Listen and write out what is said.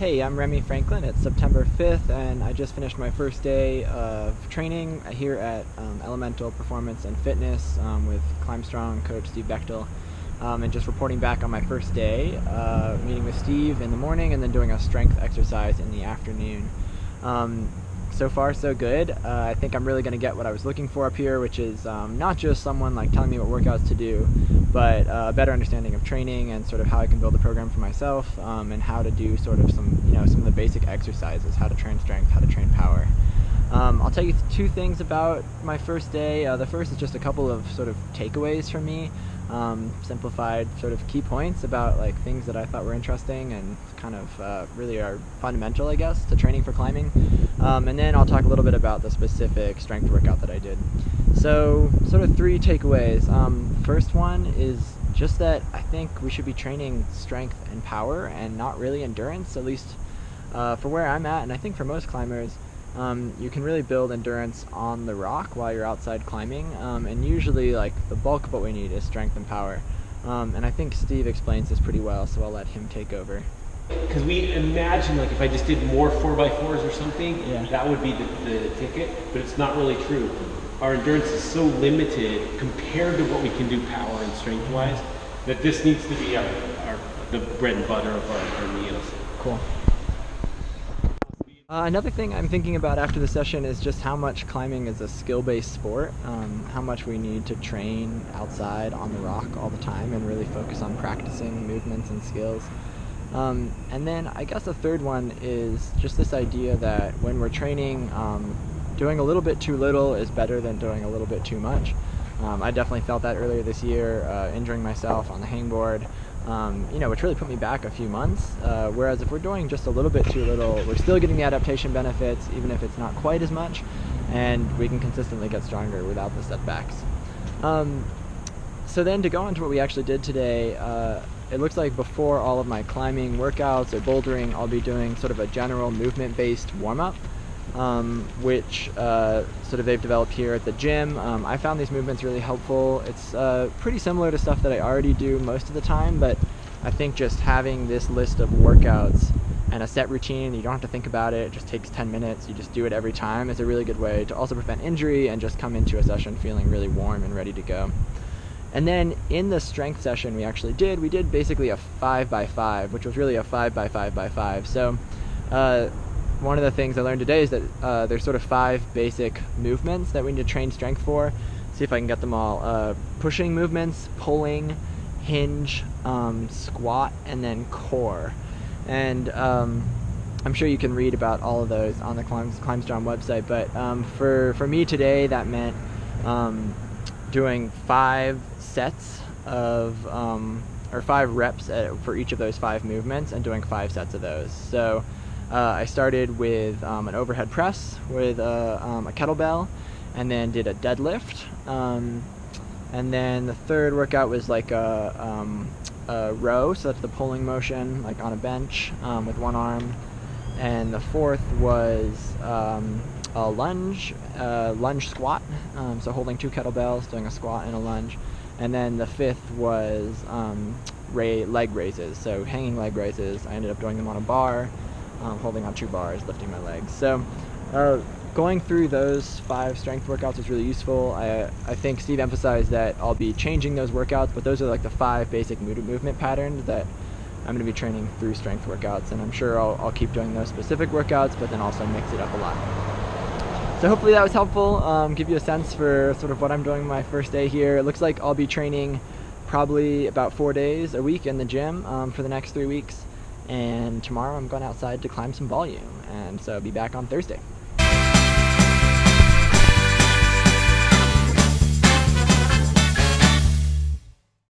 Hey, I'm Remy Franklin. It's September 5th, and I just finished my first day of training here at Elemental Performance and Fitness with Climb Strong coach Steve Bechtel, and just reporting back on my first day, meeting with Steve in the morning and then doing a strength exercise in the afternoon. So far, so good. I think I'm really going to get what I was looking for up here, which is not just someone like telling me what workouts to do, but a better understanding of training and sort of how I can build a program for myself, and how to do sort of some of the basic exercises, how to train strength, how to train power. I'll tell you two things about my first day. The first is just a couple of sort of takeaways from me, simplified sort of key points about like things that I thought were interesting and kind of really are fundamental, I guess, to training for climbing. And then I'll talk a little bit about the specific strength workout that I did. So sort of three takeaways. First one is just that I think we should be training strength and power and not really endurance, at least for where I'm at, and I think for most climbers. You can really build endurance on the rock while you're outside climbing, and usually like the bulk of what we need is strength and power. And I think Steve explains this pretty well, so I'll let him take over. Because we imagine like if I just did more 4x4s or something, that would be the ticket, but it's not really true. Our endurance is so limited compared to what we can do power and strength wise that this needs to be the bread and butter of our meals. Cool. Another thing I'm thinking about after the session is just how much climbing is a skill-based sport, how much we need to train outside on the rock all the time and really focus on practicing movements and skills. And then I guess the third one is just this idea that when we're training, doing a little bit too little is better than doing a little bit too much. I definitely felt that earlier this year, injuring myself on the hangboard, which really put me back a few months. Whereas if we're doing just a little bit too little, we're still getting the adaptation benefits, even if it's not quite as much, and we can consistently get stronger without the setbacks. So then to go on to what we actually did today, it looks like before all of my climbing workouts or bouldering, I'll be doing sort of a general movement-based warm-up, which sort of they've developed here at the gym. I found these movements really helpful. It's pretty similar to stuff that I already do most of the time, but I think just having this list of workouts and a set routine, you don't have to think about it, it just takes 10 minutes, you just do it every time, is a really good way to also prevent injury and just come into a session feeling really warm and ready to go. And then in the strength session we did basically a 5x5, which was really a 5x5x5. So one of the things I learned today is that there's sort of 5 basic movements that we need to train strength for. See if I can get them all. Pushing movements, pulling, hinge, squat, and then core. And I'm sure you can read about all of those on the Climb Strong website, but for me today that meant doing 5 sets of, or 5 reps for each of those 5 movements and doing 5 sets of those. So I started with an overhead press with a kettlebell, and then did a deadlift, and then the third workout was like a row, so that's the pulling motion, like on a bench with one arm, and the fourth was a lunge squat, so holding 2 kettlebells, doing a squat and a lunge, and then the fifth was leg raises, so hanging leg raises. I ended up doing them on a bar, holding on 2 bars, lifting my legs. So going through those 5 strength workouts was really useful. I think Steve emphasized that I'll be changing those workouts, but those are like the 5 basic movement patterns that I'm going to be training through strength workouts, and I'm sure I'll keep doing those specific workouts, but then also mix it up a lot. So hopefully that was helpful, give you a sense for sort of what I'm doing my first day here. It looks like I'll be training probably about 4 days a week in the gym for the next 3 weeks, and tomorrow I'm going outside to climb some volume, and so I'll be back on Thursday.